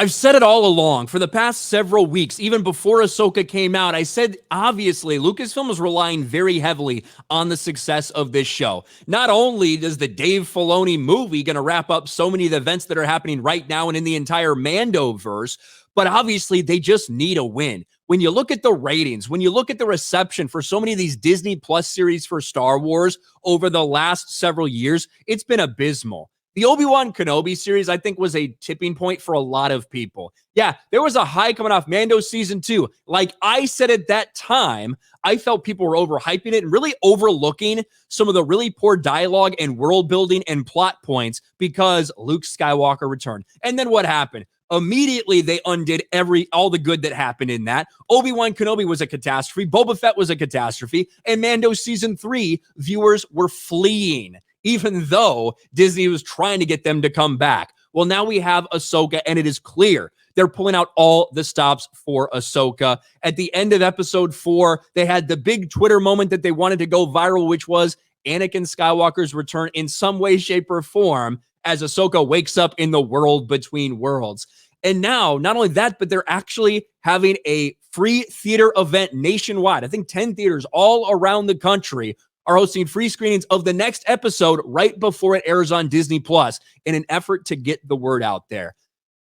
I've said it all along for the past several weeks, even before Ahsoka came out. I said, obviously, Lucasfilm is relying very heavily on the success of this show. Not only does the Dave Filoni movie going to wrap up so many of the events that are happening right now and in the entire Mandoverse, but obviously they just need a win. When you look at the ratings, when you look at the reception for so many of these Disney Plus series for Star Wars over the last several years, it's been abysmal. The Obi-Wan Kenobi series, I think, was a tipping point for a lot of people. Yeah, there was a high coming off Mando Season 2. Like I said at that time, I felt people were overhyping it and really overlooking some of the really poor dialogue and world building and plot points because Luke Skywalker returned. And then what happened? Immediately, they undid all the good that happened in that. Obi-Wan Kenobi was a catastrophe. Boba Fett was a catastrophe. And Mando Season 3, viewers were fleeing, even though Disney was trying to get them to come back. Well, now we have Ahsoka, and it is clear they're pulling out all the stops for Ahsoka. At the end of episode 4, they had the big Twitter moment that they wanted to go viral, which was Anakin Skywalker's return in some way, shape, or form as Ahsoka wakes up in the world between worlds. And now, not only that, but they're actually having a free theater event nationwide. I think 10 theaters all around the country are hosting free screenings of the next episode right before it airs on Disney Plus in an effort to get the word out there.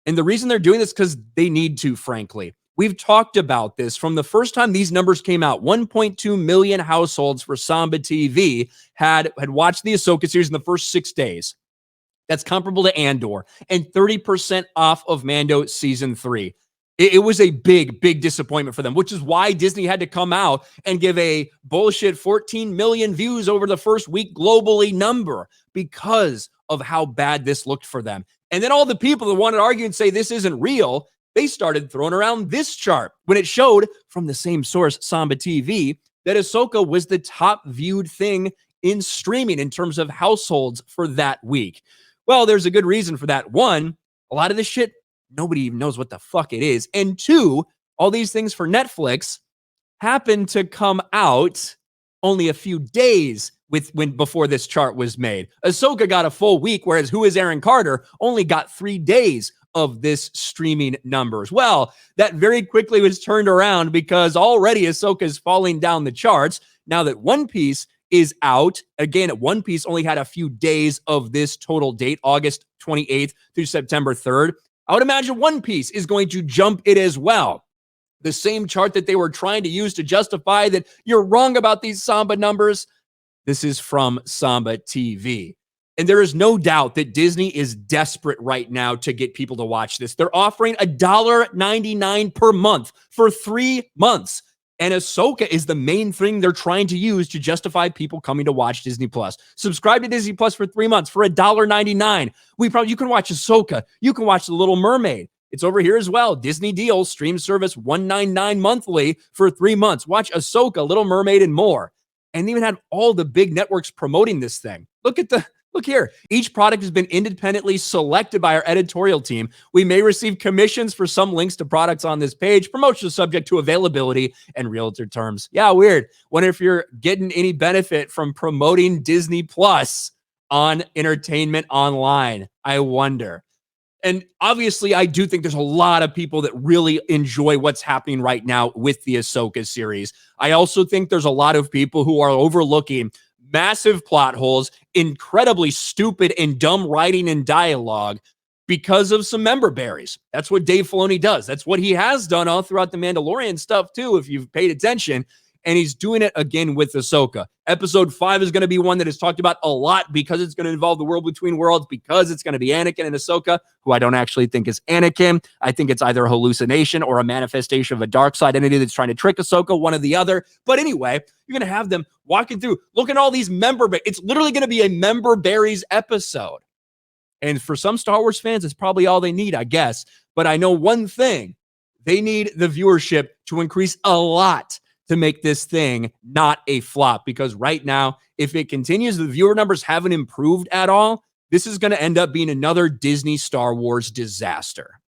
And the reason they're doing this is because they need to, frankly. We've talked about this from the first time these numbers came out. 1.2 million households for Samba TV had watched the Ahsoka series in the first 6 days. That's comparable to Andor, and 30% off of Mando Season 3. It was a big, big disappointment for them, which is why Disney had to come out and give a bullshit 14 million views over the first week globally number because of how bad this looked for them. And then all the people that wanted to argue and say this isn't real, they started throwing around this chart when it showed from the same source, Samba TV, that Ahsoka was the top viewed thing in streaming in terms of households for that week. Well, there's a good reason for that. One, a lot of this shit, nobody even knows what the fuck it is. And two, all these things for Netflix happen to come out only a few days before this chart was made. Ahsoka got a full week, whereas Who is Aaron Carter only got 3 days of this streaming numbers. Well, that very quickly was turned around because already Ahsoka is falling down the charts now that One Piece is out. Again, One Piece only had a few days of this total date, August 28th through September 3rd. I would imagine One Piece is going to jump it as well. The same chart that they were trying to use to justify that you're wrong about these Samba numbers. This is from Samba TV. And there is no doubt that Disney is desperate right now to get people to watch this. They're offering $1.99 per month for 3 months. And Ahsoka is the main thing they're trying to use to justify people coming to watch Disney Plus. Subscribe to Disney Plus for 3 months for $1.99. You can watch Ahsoka. You can watch The Little Mermaid. It's over here as well. Disney deals, stream service $199 monthly for 3 months. Watch Ahsoka, Little Mermaid, and more. And they even had all the big networks promoting this thing. Look here. Each product has been independently selected by our editorial team. We may receive commissions for some links to products on this page. Promotion is subject to availability and realtor terms. Yeah, weird. Wonder if you're getting any benefit from promoting Disney Plus on entertainment online. I wonder. And obviously, I do think there's a lot of people that really enjoy what's happening right now with the Ahsoka series. I also think there's a lot of people who are overlooking massive plot holes, incredibly stupid and dumb writing and dialogue because of some member berries. That's what Dave Filoni does. That's what he has done all throughout the Mandalorian stuff too, if you've paid attention. And he's doing it again with Ahsoka. Episode 5 is going to be one that is talked about a lot because it's going to involve the world between worlds, because it's going to be Anakin and Ahsoka, who I don't actually think is Anakin. I think it's either a hallucination or a manifestation of a dark side entity that's trying to trick Ahsoka, one or the other. But anyway, you're going to have them walking through, look at all these member berries. It's literally going to be a member berries episode. And for some Star Wars fans, it's probably all they need, I guess. But I know one thing. They need the viewership to increase a lot to make this thing not a flop, because right now, if it continues, the viewer numbers haven't improved at all, this is going to end up being another Disney Star Wars disaster.